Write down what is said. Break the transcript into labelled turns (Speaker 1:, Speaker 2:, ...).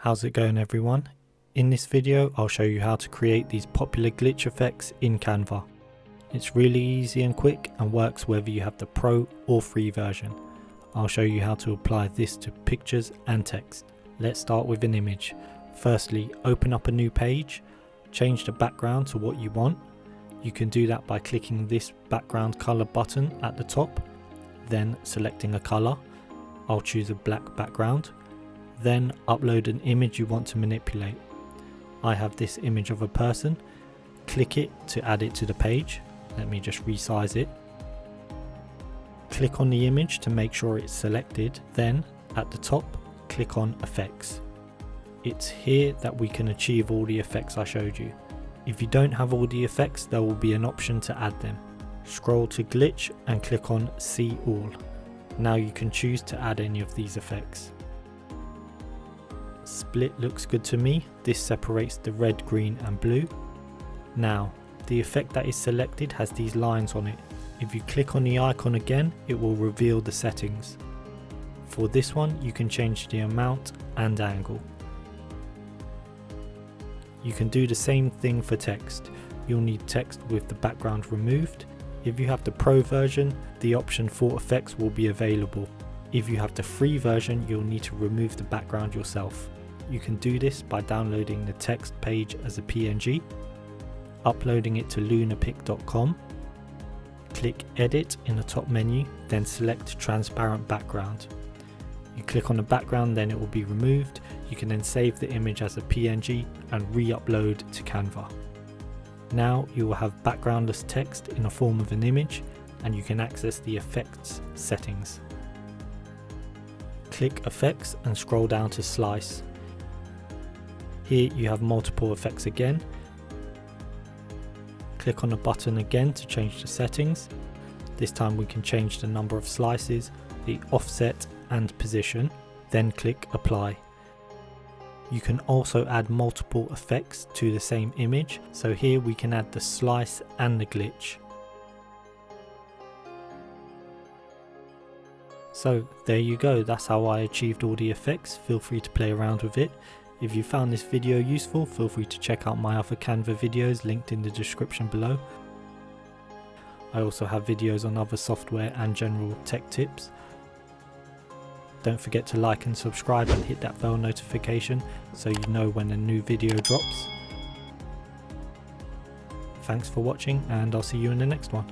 Speaker 1: How's it going everyone? In this video I'll show you how to create these popular glitch effects in Canva. It's really easy and quick and works whether you have the pro or free version. I'll show you how to apply this to pictures and text. Let's start with an image. Firstly, open up a new page, change the background to what you want. You can do that by clicking this background color button at the top, then selecting a color. I'll choose a black background. Then upload an image you want to manipulate. I have this image of a person. Click it to add it to the page. Let me just resize it. Click on the image to make sure it's selected. Then at the top, click on effects. It's here that we can achieve all the effects I showed you. If you don't have all the effects, there will be an option to add them. Scroll to glitch and click on see all. Now you can choose to add any of these effects. Split looks good to me. This separates the red, green and blue. Now, the effect that is selected has these lines on it. If you click on the icon again, it will reveal the settings. For this one, you can change the amount and angle. You can do the same thing for text. You'll need text with the background removed. If you have the pro version, the option for effects will be available. If you have the free version, you'll need to remove the background yourself. You can do this by downloading the text page as a PNG, uploading it to lunapic.com, click edit in the top menu, then select transparent background. You click on the background, then it will be removed. You can then save the image as a PNG and re-upload to Canva. Now you will have backgroundless text in the form of an image, and you can access the effects settings. Click effects and scroll down to slice. Here you have multiple effects again. Click on the button again to change the settings. This time we can change the number of slices, the offset and position, then click apply. You can also add multiple effects to the same image, so here we can add the slice and the glitch. So there you go, that's how I achieved all the effects. Feel free to play around with it. If you found this video useful, feel free to check out my other Canva videos linked in the description below. I also have videos on other software and general tech tips. Don't forget to like and subscribe and hit that bell notification so you know when a new video drops. Thanks for watching and I'll see you in the next one.